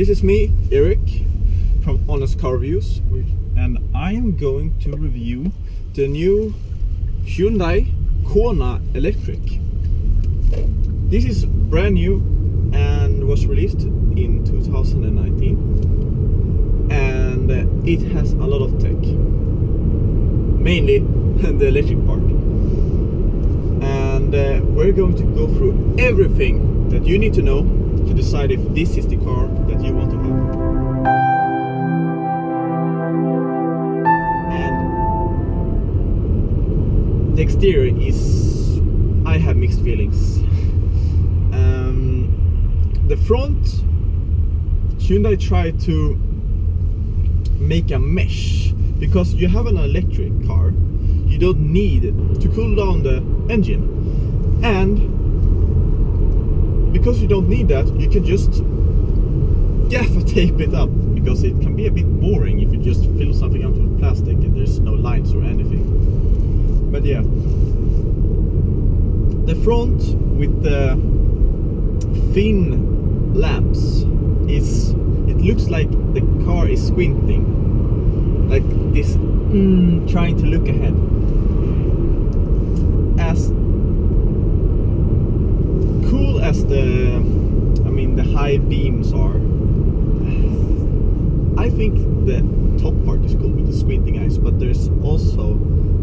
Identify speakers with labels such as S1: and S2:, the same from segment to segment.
S1: This is me, Eric, from Honest Car Reviews, and I am going to review the new Hyundai Kona electric. This is brand new and was released in 2019, and it has a lot of tech, mainly the electric part. And we're going to go through everything that you need to know to decide if this is the car that you want to have. And the exterior is, I have mixed feelings. The front, Hyundai tried to make a mesh, because you have an electric car, you don't need to cool down the engine, and because you don't need that, you can just gaffer tape it up, because it can be a bit boring if you just fill something up with plastic and there's no lines or anything. But yeah, the front with the thin lamps it looks like the car is squinting, like this, trying to look ahead. As cool as the high beams are, I think the top part is cool with the squinting eyes, but there's also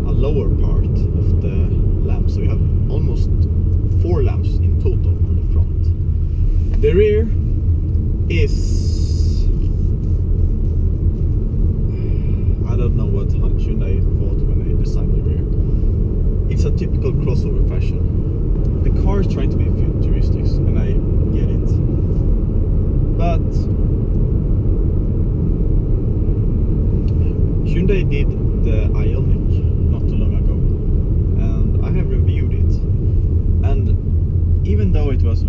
S1: a lower part of the lamp, so you have almost 4 lamps in total on the front. The rear is, I don't know what Hyundai thought when they designed the rear. It's a typical crossover fashion. The car is trying to be futuristic, and I get it. But Hyundai did the Ioniq not too long ago, and I have reviewed it. And even though it was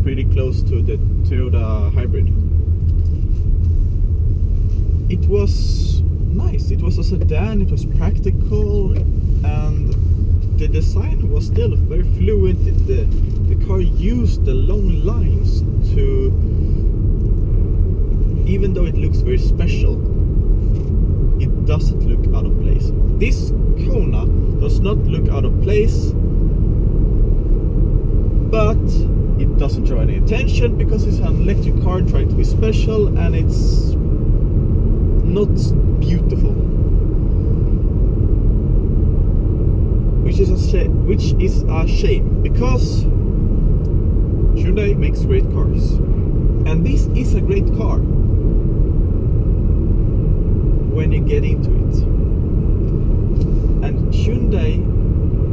S1: pretty close to the Toyota hybrid, it was nice. It was a sedan, it was practical, and the design was still very fluid. The car used the long lines to, even though it looks very special, it doesn't look out of place. This Kona does not look out of place, but it doesn't draw any attention because it's an electric car trying to be special, and it's not beautiful, which is a shame, because Hyundai makes great cars, and this is a great car when you get into it. And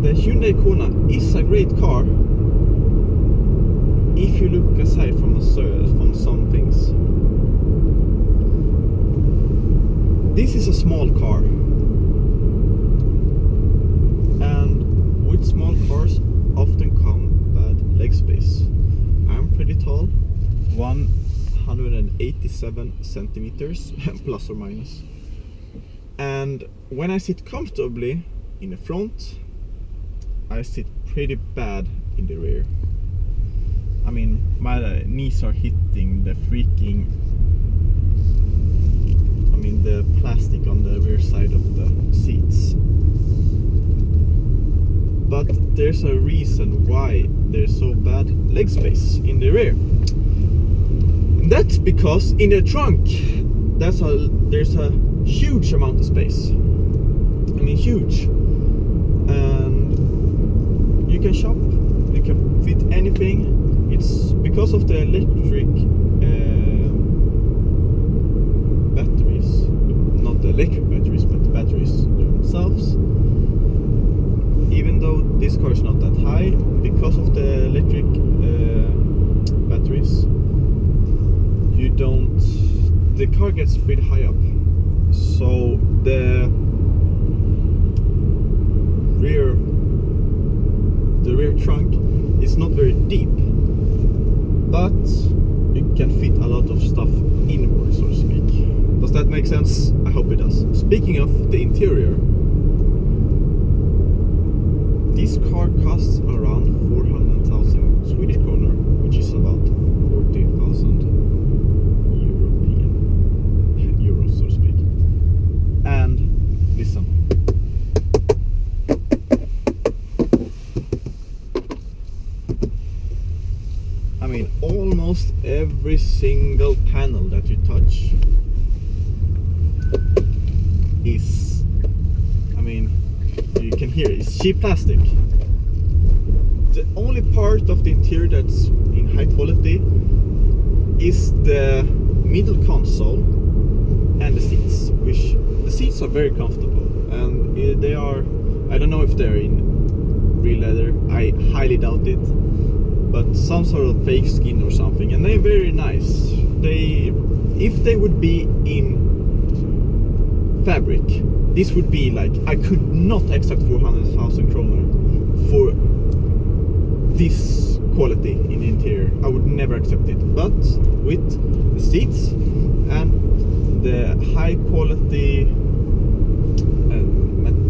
S1: the Hyundai Kona is a great car if you look aside from some things. This is a small car, and with small cars often come bad leg space. I'm pretty tall, 187 centimeters plus or minus, and when I sit comfortably in the front, I sit pretty bad in the rear. I mean, my knees are hitting the the plastic on the rear side of the seats. But there's a reason why there's so bad leg space in the rear. And that's because in the trunk there's a huge amount of space. I mean, huge. And you can shop, you can fit anything. It's because of the electric batteries, not the electric batteries, but the batteries themselves. Even though this car is not that high, because of the electric batteries, the car gets pretty high up. So the rear trunk is not very deep, but you can fit a lot of stuff inward, so to speak. Does that make sense? I hope it does. Speaking of the interior, this car costs around 400,000 Swedish kronor, which is about 40,000 euros. listen. I mean, almost every single panel that you touch is, I mean, you can hear it. It's cheap plastic. The only part of the interior that's in high quality is the middle console and the seats, which the seats are very comfortable, and they are, I don't know if they're in real leather, I highly doubt it, but some sort of fake skin or something, and they're very nice. If they would be in fabric, this would be like, I could not accept 400,000 kroner for this quality in the interior. I would never accept it, but with the seats and the high quality,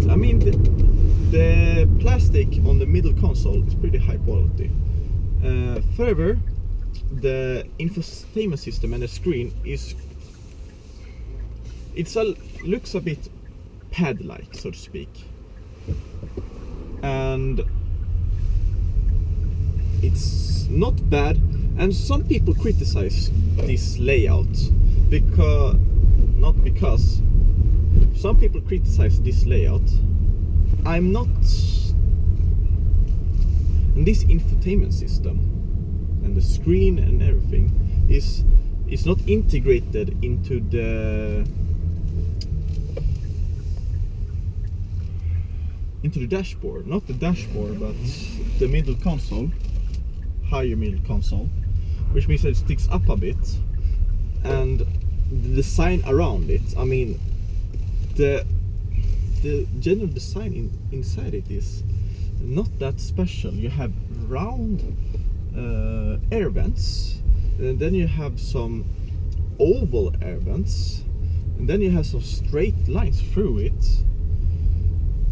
S1: I mean the plastic on the middle console is pretty high quality. Further, the infotainment system and the screen looks a bit pad-like, so to speak, and it's not bad. And some people criticize this layout because some people criticize this layout. I'm not. And this infotainment system and the screen and everything is not integrated into the dashboard. Not the dashboard, but the middle console, higher middle console, which means that it sticks up a bit, and the design around it, I mean, the general design inside it is not that special. You have round air vents, and then you have some oval air vents, and then you have some straight lines through it,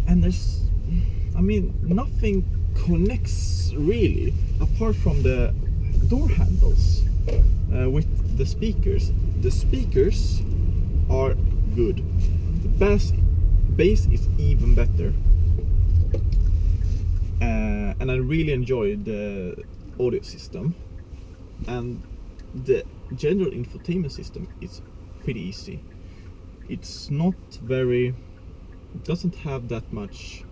S1: and there's, I mean, nothing connects really apart from the door handles with the speakers. The speakers are good. The bass is even better, and I really enjoy the audio system, and the general infotainment system is pretty easy. It's not very, it doesn't have that much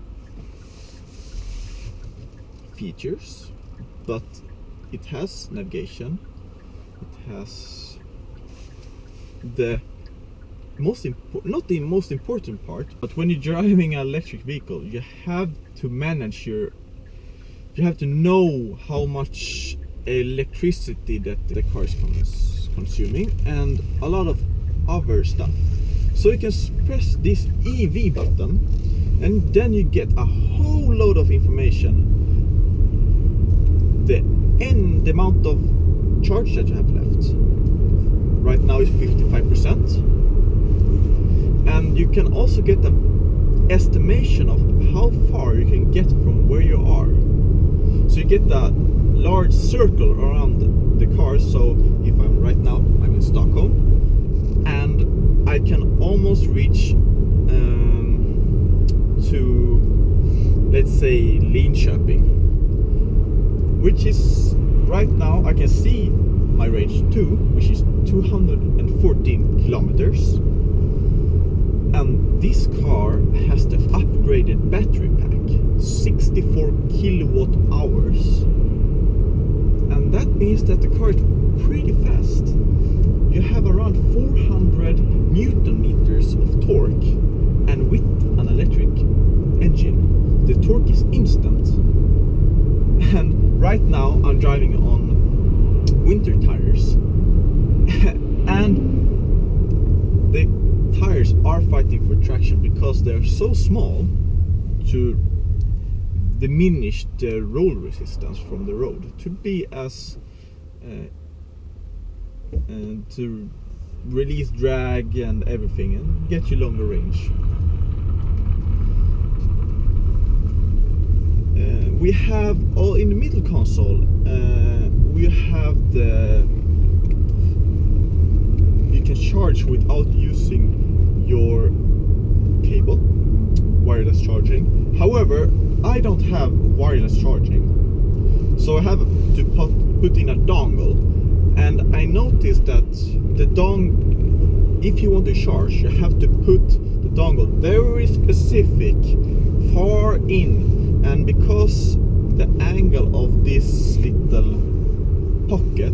S1: features, but it has navigation, it has the most not the most important part, but when you're driving an electric vehicle, you have to manage you have to know how much electricity that the car is consuming, and a lot of other stuff. So you can press this EV button, and then you get a whole load of information. The amount of charge that you have left right now is 55%, and you can also get an estimation of how far you can get from where you are. So you get a large circle around the car. So if I'm in Stockholm, and I can almost reach to, let's say, Linköping, which is right now I can see my range 2, which is 214 kilometers, and this car has the upgraded battery pack, 64 kilowatt hours, and that means that the car is pretty fast. You have around 400 Newton meters of torque, and with an electric engine, the torque is instant. And right now I'm driving on winter tires, and the tires are fighting for traction because they're so small to diminish the roll resistance from the road, to be as to release drag and everything, and get you longer range. We have all in the middle console. We have you can charge without using your cable. wireless charging. However, I don't have wireless charging, so I have to put in a dongle. And I noticed that if you want to charge, you have to put the dongle very specific, far in. And because the angle of this little pocket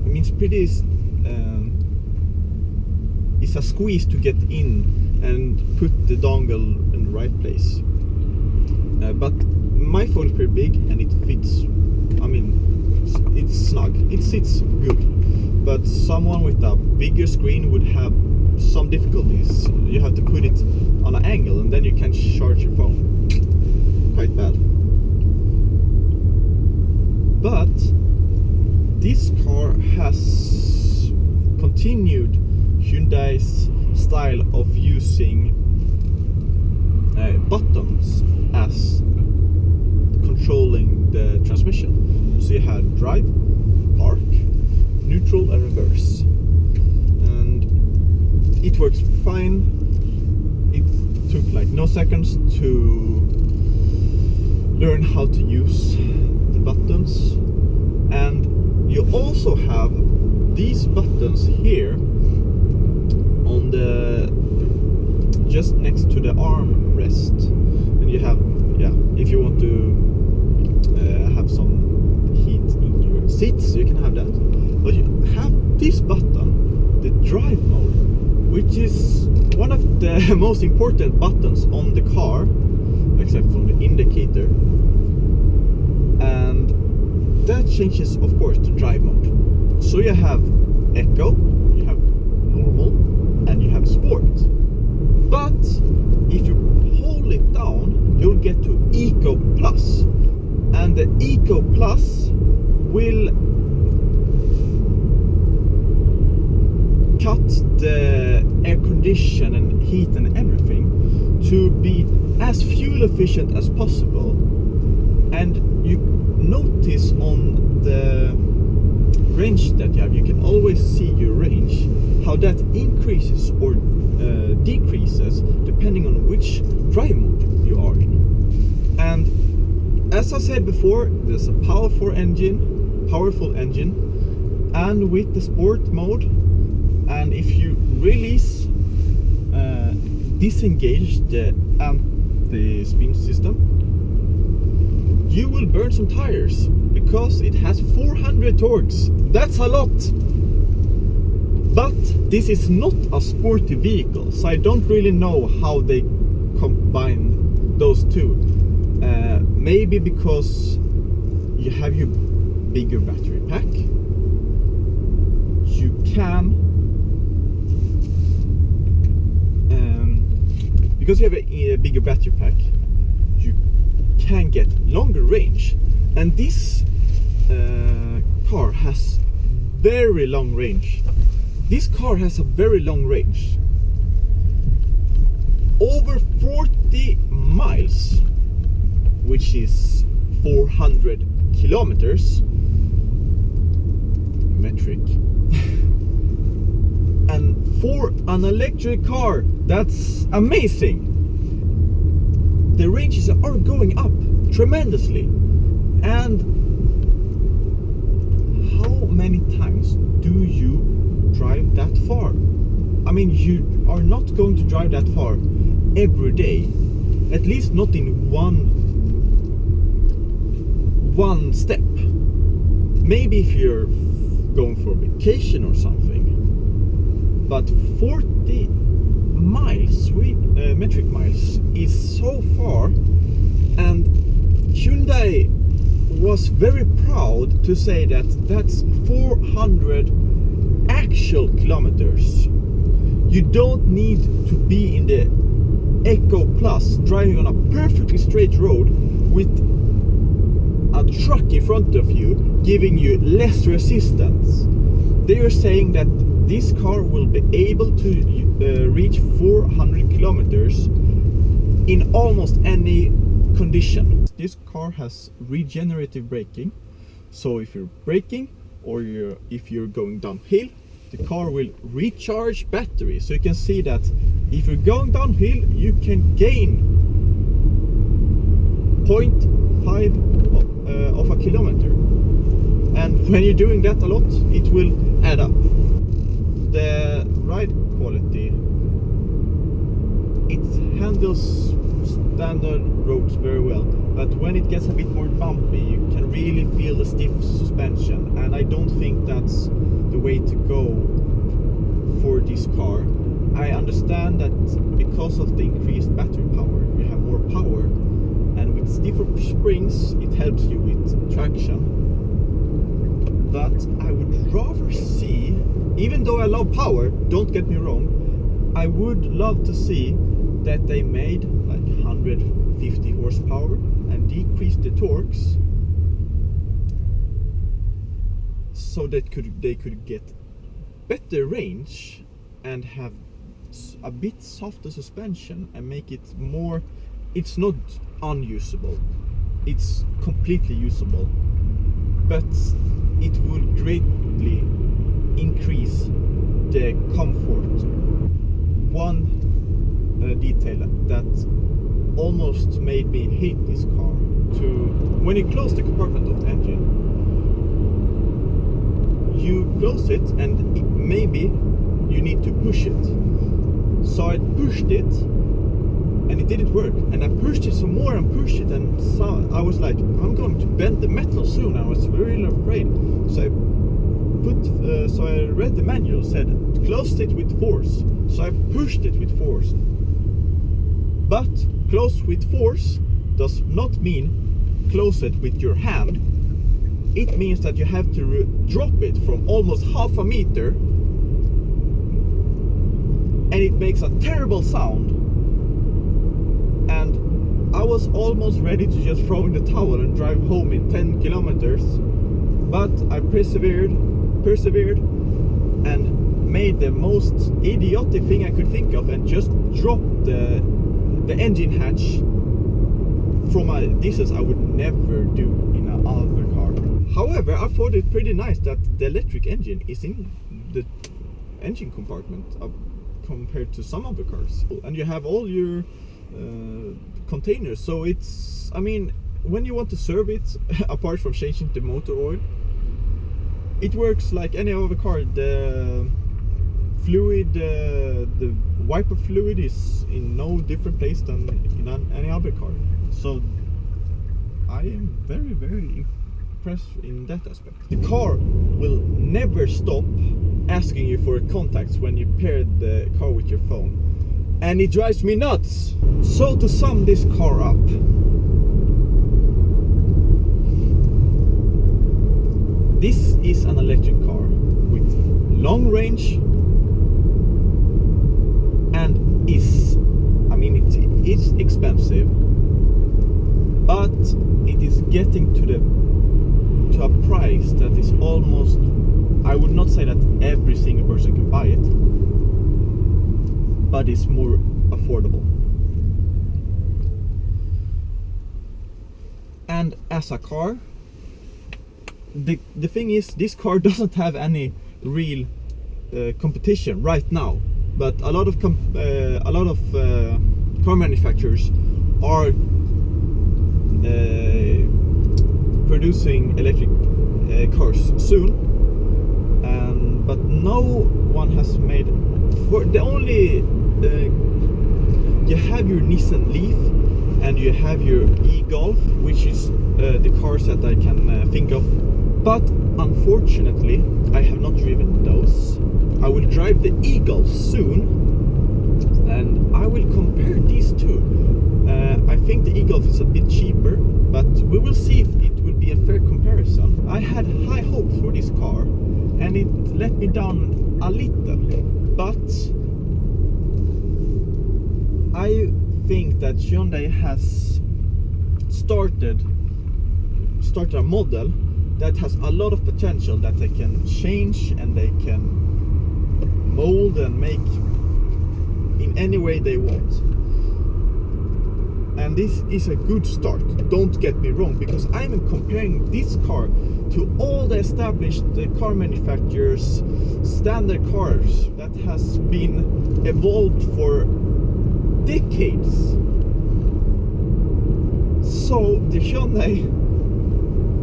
S1: means pretty it's a squeeze to get in and put the dongle in the right place. But my phone is pretty big and it fits. I mean, it's snug, it sits good, but someone with a bigger screen would have some difficulties. You have to put it on an angle and then you can charge your phone. Quite bad. But this car has continued Hyundai's style of using buttons as controlling the transmission. So you had drive, park, neutral and reverse. And it works fine. It took like no seconds to learn how to use the buttons. And you also have these buttons here on the just next to the armrest, and you have, yeah, if you want to have some heat in your seats, you can have that. But you have this button, the drive mode, which is one of the most important buttons on the car, except from the indicator. And that changes, of course, the drive mode. So you have Eco, you have normal, and you have sport. But if you hold it down, you'll get to Eco Plus. And the Eco Plus will cut the air condition and heat and everything to be as fuel efficient as possible. And you notice on the range that you have, you can always see your range, how that increases or decreases depending on which drive mode you are in. And as I said before, there's a powerful engine, and with the sport mode, and if you release disengage the anti-spin system, you will burn some tires because it has 400 torques. That's a lot. But this is not a sporty vehicle, so I don't really know how they combine those two. Maybe because you have your bigger battery pack, you can because you have a bigger battery pack, you can get longer range. And this car has very long range. This car has a very long range, over 40 miles, which is 400 kilometers metric. And for an electric car, that's amazing. The ranges are going up tremendously. And how many times do you drive that far? I mean, you are not going to drive that far every day, at least not in one step. Maybe if you're going for a vacation or something, but 40 miles, metric miles, is so far. And Hyundai was very proud to say that that's 400 actual kilometers. You don't need to be in the Eco Plus driving on a perfectly straight road with a truck in front of you giving you less resistance. They are saying that this car will be able to reach 400 kilometers in almost any condition. This car has regenerative braking, so if you're braking or if you're going downhill, the car will recharge battery. So you can see that if you're going downhill, you can gain 0.5 of a kilometer. And when you're doing that a lot, it will add up. The ride quality, it handles standard roads very well, but when it gets a bit more bumpy, you can really feel the stiff suspension, and I don't think that's the way to go for this car. I understand that because of the increased battery power, you have more power, and with stiffer springs, it helps you with traction. But I would rather see, even though I love power, don't get me wrong, I would love to see that they made like 150 horsepower and decreased the torques so that they could get better range and have a bit softer suspension and make it more, it's not unusable, it's completely usable, but it will greatly increase the comfort. One detail that almost made me hate this car, when you close the compartment of the engine, you close it and maybe you need to push it. So I pushed it and it didn't work, and I pushed it some more and pushed it, and so I was like, I'm going to bend the metal soon. I was really afraid. So I read the manual, said close it with force. So I pushed it with force. But close with force does not mean close it with your hand. It means that you have to drop it from almost half a meter, and it makes a terrible sound. And I was almost ready to just throw in the towel and drive home in 10 kilometers. But I persevered, and made the most idiotic thing I could think of and just dropped the engine hatch from a distance I would never do in another car. However, I thought it pretty nice that the electric engine is in the engine compartment compared to some other cars, and you have all your containers. So it's, I mean, when you want to serve it, apart from changing the motor oil, it works like any other car. The fluid, the wiper fluid is in no different place than in any other car. So I am very, very impressed in that aspect. The car will never stop asking you for contacts when you pair the car with your phone, and it drives me nuts. So to sum this car up, this is an electric car with long range, and it's expensive, but it is getting to a price that is almost, I would not say that every single person can buy it, but it's more affordable. And as a car, the thing is, this car doesn't have any real competition right now, but a lot of car manufacturers are producing electric cars soon, but no one has made. For the only you have your Nissan Leaf and you have your e-Golf, which is the cars that I can think of. But unfortunately, I have not driven those. I will drive the e-Golf soon, and I will compare these two. I think the e-Golf is a bit cheaper, but we will see if it will be a fair comparison. I had high hopes for this car, and it let me down a little. But I think that Hyundai has started a model that has a lot of potential, that they can change and they can mold and make in any way they want. And this is a good start, don't get me wrong, because I'm comparing this car to all the established car manufacturers' standard cars that has been evolved for decades. So the Hyundai,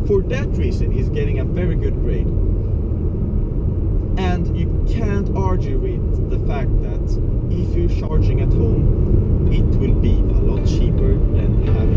S1: for that reason, is getting a very good grade. And you can't argue with the fact that if you're charging at home, it will be a lot cheaper than having